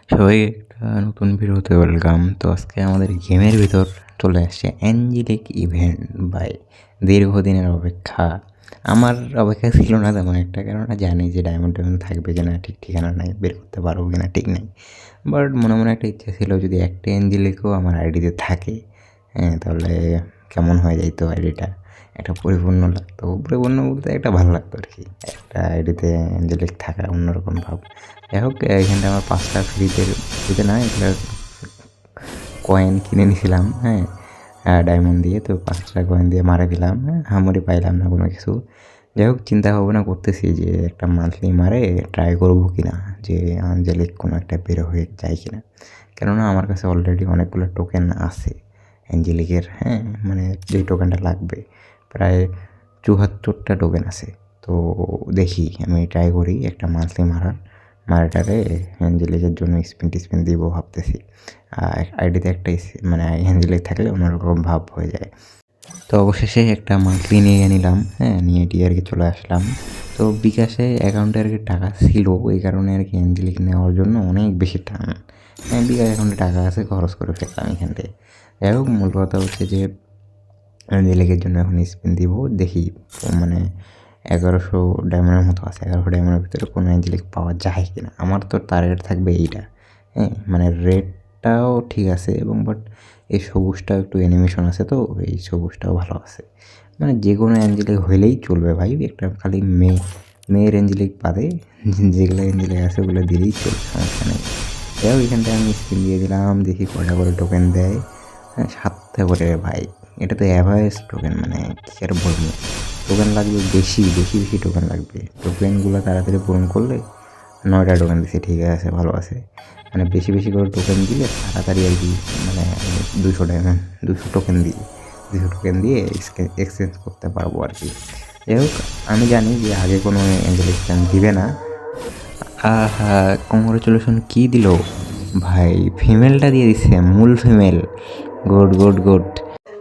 সবাই একটা নতুন ভিডিওতে ওয়েলকাম। তো আজকে আমাদের গেমের ভিতর চলে আসছে অ্যাঞ্জেলিক ইভেন্ট বাই দীর্ঘদিনের অপেক্ষা। আমার অপেক্ষা ছিল না তেমন একটা, কেননা জানি যে ডায়মন্ড টাইমন্ড থাকবে কিনা ঠিক ঠিকানা নাই, বের করতে পারবো কিনা ঠিক নাই। বাট মনে মনে একটা ইচ্ছা ছিল যদি একটা অ্যাঞ্জেলিকও আমার আইডিতে থাকে, হ্যাঁ, তাহলে কেমন হয়ে যাইতো আইডিটা, একটা পরিপূর্ণ লাগতো। পরিপূর্ণ বলতে একটা ভালো লাগতো আর কি, একটা আইডিতে অ্যাঞ্জেলিক থাকা অন্যরকম ভাব। যাই হোক, এখানটা আমার 5টা ফ্রিতে না, এগুলো কয়েন কিনে নিয়েছিলাম, হ্যাঁ, ডায়মন্ড দিয়ে। তো 5টা কয়েন দিয়ে মারা দিলাম, হ্যাঁ, হামরি পাইলাম না কোনো কিছু। যাই হোক, চিন্তা ভাবনা করতেছি যে একটা মান্থলি মারে ট্রাই করবো কিনা, যে আঞ্জেলিক কোনো একটা বের হয়ে যায় কিনা। কেননা আমার কাছে অলরেডি অনেকগুলো টোকেন আছে অ্যাঞ্জেলিকের, হ্যাঁ, মানে যেই টোকেনটা লাগবে প্রায় 74টা টোকেন আছে। তো দেখি আমি ট্রাই করি একটা মান্থলি মারাটারে অ্যাঞ্জেলিকের জন্য স্পিন দিব ভাবতেছি। আইডিতে একটা মানে অ্যাঞ্জেলিক থাকলে অন্যরকম ভাব হয়ে যায়। তো অবশেষে একটা মান্থলি নিয়ে নিলাম, হ্যাঁ, নিয়ে টিয়ে আর কি চলে আসলাম। তো বিকাশে অ্যাকাউন্টে আর কি টাকা ছিল, ওই কারণে আর কি অ্যাঞ্জেলিক নেওয়ার জন্য অনেক বেশি টান। হ্যাঁ, বিকাশ অ্যাকাউন্টে টাকা আছে, খরচ করে ফেললাম এখান থেকে। যাই হোক, মূল কথা হচ্ছে যে অ্যাঞ্জেলিকের জন্য এখন স্পিন দিব, দেখি মানে 1100 ডায়মন্ডের মতো আছে, 1100 ডায়মন্ডের ভিতরে কোনো অ্যাঞ্জেলিক পাওয়া যায় কিনা। আমার তো টার্গেট থাকবে এইটা, হ্যাঁ, মানে রেডটাও ঠিক আছে, এবং বাট এই সবুজটা একটু অ্যানিমেশন আছে, তো এই সবুজটাও ভালো আছে। মানে যে কোনো অ্যাঞ্জেলিক হইলেই চলবে ভাই, একটা খালি মেয়ের অ্যাঞ্জেলিক বাদে যেগুলো অ্যাঞ্জেলিক আছে ওগুলো দিলেই চলবে, সমস্যা নেই। যাই হোক, এখানটা আমি স্পিন দিয়ে দিলাম, দেখি কয়টা করে টোকেন দেয়। হ্যাঁ, 7টা করে ভাই। এটা তো অ্যাভারেজ টোকেন, মানে কী আর বলবো, টোকেন লাগবে বেশি বেশি বেশি টোকেন লাগবে। টোকেনগুলো তাড়াতাড়ি পূরণ করলে 9টা টোকেন দিছে, ঠিক আছে, ভালো আছে। মানে বেশি বেশি করে টোকেন দিলে তাড়াতাড়ি আর কি, মানে 200 টোকেন দিয়ে এক্সচেঞ্জ করতে পারবো আর কি। যাই হোক, আমি জানি যে আগে কোনো অ্যাঞ্জেলিক দিবে না। আহা, কংগ্রেচুলেশন কী দিল ভাই, ফিমেলটা দিয়ে দিচ্ছে, মূল ফিমেল। Good good good.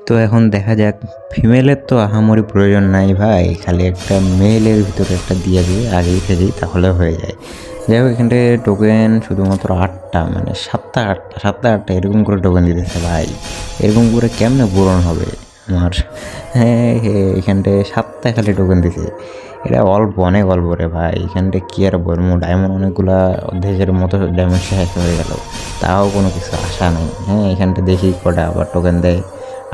তো এখন দেখা যাক, ফিমেলের তো আহামরি প্রয়োজন নাই ভাই, খালি একটা মেলের ভিতরে একটা দিয়ে দিয়ে আগেই থেকেই তাহলে হয়ে যায়। যাই হোক, এখানটায় টোকেন শুধুমাত্র 8টা, মানে 7টা 8টা এরকম করে টোকেন দিতেছে ভাই। এরকম করে কেমনে পূরণ হবে আমার? হ্যাঁ হ্যাঁ, এখানটায় 7টা খালি টোকেন দিছে। এটা অল্প, অনেক অল্প রে ভাই। এখানটায় কী আর বলবো, ডায়মন্ড অনেকগুলা অর্ধেকের মতো ডায়মন্ড শেষ হয়ে গেল, তাও কোনো কিছু আশা নেই। হ্যাঁ, এখানটা দেখি কটা আবার টোকেন দেয়।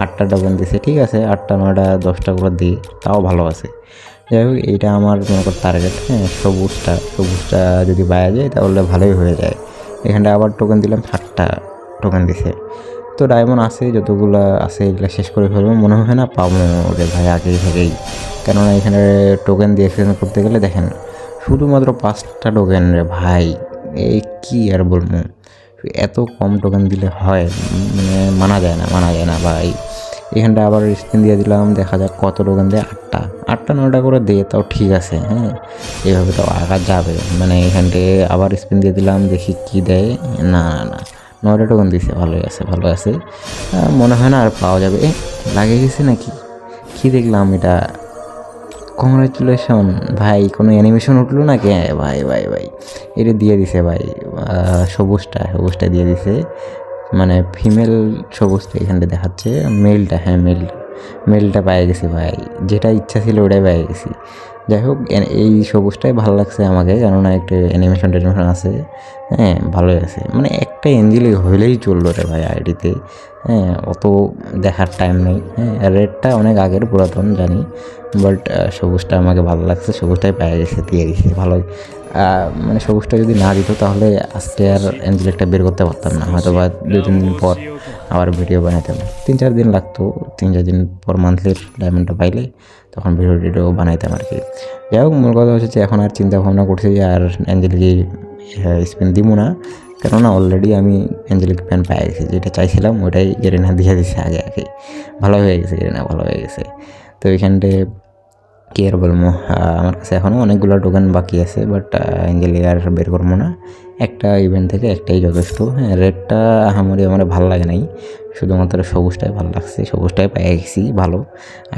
8টা টোকেন দিছে, ঠিক আছে, 8টা 9টা 10টা করে দিই, তাও ভালো আছে। যাই হোক, এইটা আমার মনে কর টার্গেট। হ্যাঁ, সবুজটা যদি পাওয়া যায় তাহলে ভালোই হয়ে যায়। এখানটা আবার টোকেন দিলাম, 7টা টোকেন দিছে। তো ডায়মন্ড আছে, যতগুলো আছে এগুলো শেষ করে ফেলবো, মনে হয় না পাবো রে ভাই আগেই থেকেই। কেননা এখানে টোকেন দিয়ে এক্সচেঞ্জ করতে গেলে দেখেন শুধুমাত্র 5টা টোকেন রে ভাই। এই কি আর বলবো, এত কম টোকেন দিলে হয়? মানে মানা যায় না ভাই। এখানটা আবার স্পিন দিয়ে দিলাম, দেখা যাক কত টোকেন দেয়। 8টা 9টা করে দিয়ে তাও ঠিক আছে, হ্যাঁ, এইভাবে তো আগা যাবে। মানে এখানটে আবার স্পিন দিয়ে দিলাম, দেখি কি দেয়। না না না, 9টা টোকেন দিছে, ভালোই আছে ভালো আছে। মনে হয় না আর পাওয়া যাবে। লাগিয়ে গেছে নাকি, কি দেখলাম এটা? কংগ্রাচুলেশন ভাই, কোনো অ্যানিমেশন উঠলো না কে? ভাই ভাই ভাই, এটা দিয়ে দিছে ভাই। সবুজটা দিয়ে দিছে, মানে ফিমেল সবুজটা এখানটা দেখাচ্ছে, মেলটা, হ্যাঁ, মেলটা পেয়ে গেছি ভাই। যেটা ইচ্ছা ছিল ওটাই পেয়ে গেছি। যাই হোক, এই সবুজটাই ভালো লাগছে আমাকে, কেননা একটা অ্যানিমেশন টেনিমেশন আছে, হ্যাঁ, ভালোই আছে। মানে একটা অ্যাঞ্জেলিক হইলেই চললো রে ভাই আইডিতে, হ্যাঁ, অত দেখার টাইম নেই। হ্যাঁ, রেডটা অনেক আগের পুরাতন জানি, বাট সবুজটা আমাকে ভালো লাগছে, সবুজটাই পেয়ে গেছে, দিয়ে দিছে ভালোই। মানে সবুজটা যদি না দিত তাহলে আজকে আর অ্যাঞ্জেলিকটা বের করতে পারতাম না, হয়তো বা 2-3 দিন পর আবার ভিডিও বানাতাম। 3-4 দিন লাগতো, 3-4 দিন পর মান্থলি ডায়মন্ডটা পাইলে তখন ভিডিও বানাইতাম আর কি। যাই হোক, মূল কথা হচ্ছে যে এখন আর চিন্তা ভাবনা করছি যে আর অ্যাঞ্জেলিকে স্পিন দিব না, কেননা অলরেডি আমি অ্যাঞ্জেলিক প্যান পেয়ে গেছি, যেটা চাইছিলাম ওইটাই গেরিনা দিয়ে দিচ্ছে আগে আগে, ভালো হয়ে গেছে, গেরিনা ভালো হয়ে গেছে। তো এখানটায় কী আর বলবো, আমার কাছে এখনও অনেকগুলো টোকেন বাকি আছে, বাট অ্যাঞ্জেলিক আর বের করবো না, একটা ইভেন্ট থেকে একটাই যথেষ্ট। হ্যাঁ, রেডটা আহামরি আমার ভালো লাগে নাই, শুধুমাত্র সবুজটাই ভালো লাগছে, সবুজটাই পেয়ে গেছি, ভালো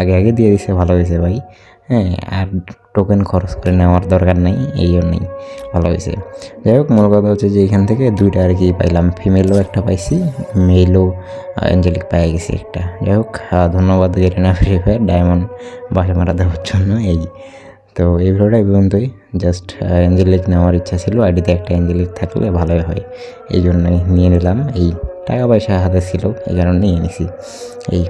আগে দিয়ে দিছে, ভালো হয়েছে ভাই। হ্যাঁ, আর টোকেন খরচ করে নেওয়ার দরকার নেই, এই জন্যই ভালো হয়েছে। যাই হোক, মূল কথা হচ্ছে যে এখান থেকে 2টা আর কি পাইলাম, ফিমেলও একটা পাইছি, মেলও অ্যাঞ্জেলিক পেয়ে গেছি একটা। যাই হোক, ধন্যবাদ গেরিনা ফ্রি ফায়ার ডায়মন্ড বাসা মারা দেওয়ার জন্য। এই তো এই ভিডিওটা এই পর্যন্তই। জাস্ট অ্যাঞ্জেলিক নেওয়ার ইচ্ছা ছিল, আইডিতে একটা অ্যাঞ্জেলিক থাকলে ভালোই হয়, এই জন্যই নিয়ে নিলাম। এই টাকা পয়সা হাতে ছিল, এই কারণে নিয়ে নিছি। এই